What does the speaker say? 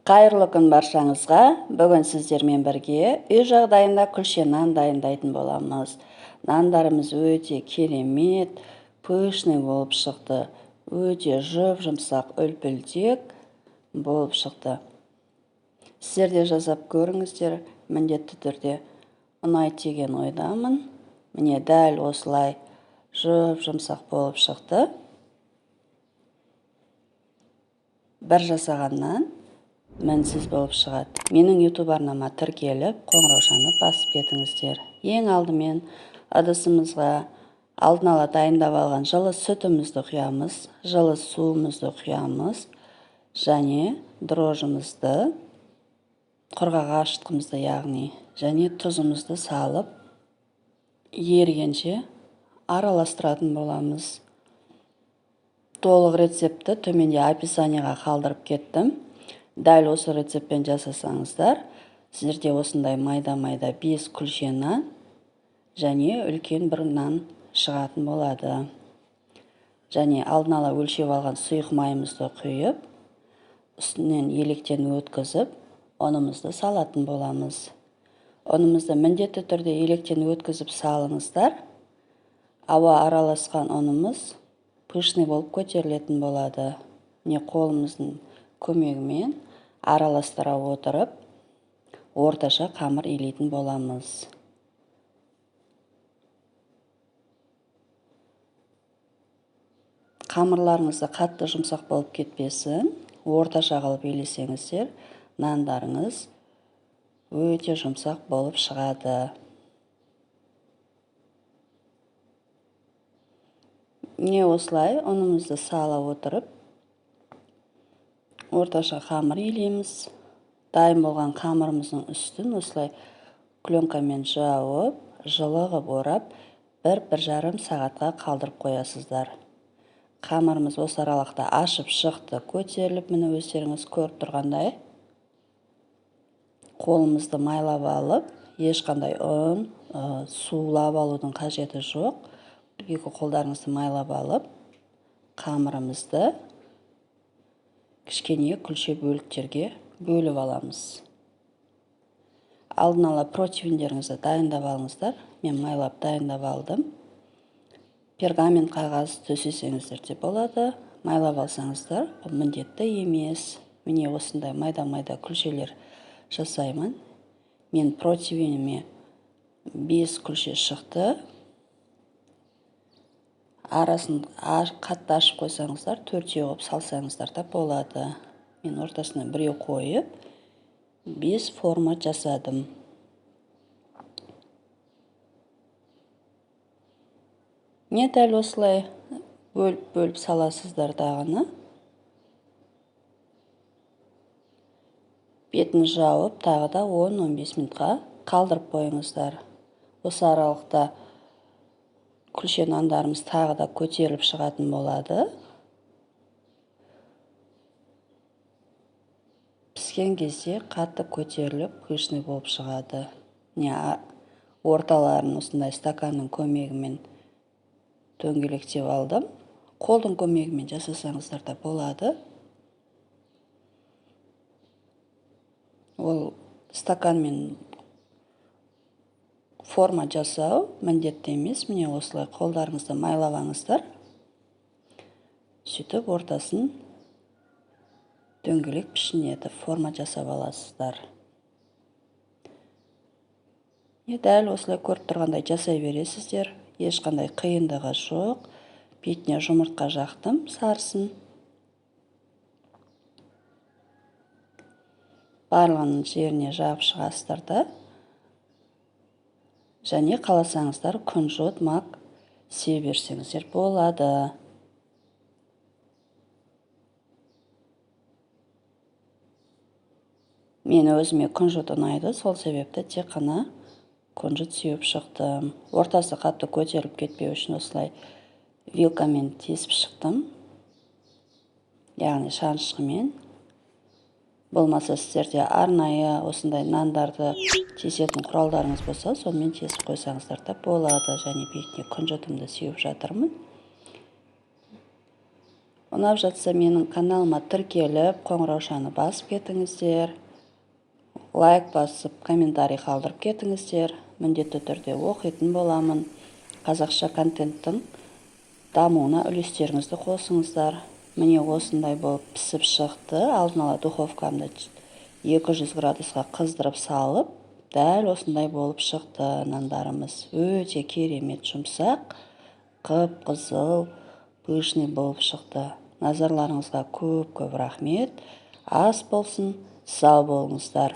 Қайырлы күн баршаңызға. Бүгін сіздермен бірге үй жағдайында күлше нан дайындайтын боламыз. Нандарымыз өте керемет, пышный болып шықты. Өте жұп-жұмсақ, үлпілдек болып шықты. Сіздер де жасап көріңіздер, міндетті түрде ұнайды деген ойдамын. Міне дәл осылай жұп-жұмсақ болып шықты. Бір жасағаннан мінсіз болып шығады. Менің YouTube арнама тіркеліп, қоңыраушаны басып кетіңіздер. Ең алдымен ыдысымызға алдын ала дайындап алған жылы сүтімізді құямыз, жылы суымызды құямыз және дрожжымызды, құрғақ ашытқымызды яғни және тұзымызды салып ерігенше араластыратын боламыз. Толық рецепті төменде описанияға қалдырып кеттім. Дәл осы рецептпен жасасаңыздар, сіздерде осындай майда-майда 5 күлше нан және үлкен бір нан шығатын болады. Және алдын ала өлшеп алған сұйық майымызды құйып, үстінен електен өткізіп, ұнымызды салатын боламыз. Ұнымызды міндетті түрде електен өткізіп салыңыздар. Ауа араласқан ұнымыз пышный болып көтерілетін болады. Не қолымыздың көмегімен араластыра отырып, орташа қамыр илейтін боламыз. Қамырларыңызды қатты жұмсақ болып кетпесін, орташа қылып илесеңіздер, нандарыңыз өте жұмсақ болып шығады. Не осылай ұнымызды сала отырып, орташа қамыр илейміз. Дайын болған қамырымыздың үстін осылай пленкамен жауып, жылы ғып орап, 1-1,5 сағатқа қалдырып қоясыздар. Қамырымыз осы аралықта ашып шықты, көтеріліп, міне өздеріңіз көріп тұрғандай. Қолымызды майлап алып, ешқандай ұн, сулап алудың қажеті жоқ. Екі қолдарыңызды майлап алып, қамырымызды кішкене күлше бөліктерге бөліп аламыз. Алдын ала противендеріңізді дайындап алыңыздар. Мен майлап дайындап алдым. Пергамент қағаз төсесеңіздер де болады. Майлап алсаңыздар, бұл міндетті емес. Міне осындай майда-майда күлшелер жасаймын. Мен противеніме 5 күлше шықты. Арасын қатты ашып қойсаңыздар, 4 ғып салсаңыздар да болады. Мен ортасына біреу қойып, 5 форма жасадым. Не дәл осылай бөліп саласыздар дағыны. Бетін жауып, тағы да 10-15 минутқа қалдырып қойыңыздар. Осы аралықта күлше нандарымыз тағы да көтеріліп шығатын болады. Піскен кезде қатты көтеріліп, пышный болып шығады. Орталарын осындай стаканның көмегімен дөңгелектеп алдым. Қолдың көмегімен жасасаңыздар да болады. Ол стаканмен форма жасау міндетті емес. Міне осылай қолдарыңызды майлаваңыздар. Сөйтіп ортасын дөңгелек пішінеді, форма жасап аласыздар. Дәл осылай көріп тұрғандай жасай бересіздер. Ешқандай қиындығы жоқ. Бетіне жұмыртқа жақтым, сарысын. Барлығының жеріне жағып шығасыздар да. Және қаласаңыздар күнжіт, мак себе берсеңіздер болады. Мен өзіме күнжіт ұнайды, сол себепті тек қана күнжіт сеуіп шықтым. Ортасы қатты көтеріліп кетпеу үшін осылай вилкамен тесіп шықтым. Яғни шанышқымен. Болмаса сіздерде арнайы осындай нандарды тесетін құралдарыңыз болса, сонымен тесіп қойсаңыздар да болады. Және бетіне күнжітімді сеуіп жатырмын. Ұнап жатса менің каналыма тіркеліп, қоңыраушаны басып кетіңіздер. Лайк басып, комментарий қалдырып кетіңіздер. Міндетті түрде оқитын боламын. Қазақша контенттің дамуына үлестеріңізді қосыңыздар. Міне осындай болып пісіп шықты. Алдын ала духовкамды 200 градусқа қыздырып салып, дәл осындай болып шықты нандарымыз. Өте керемет жұмсақ, қып-қызыл, пышный болып шықты. Назарларыңызға көп рахмет. Ас болсын, сау болыңыздар.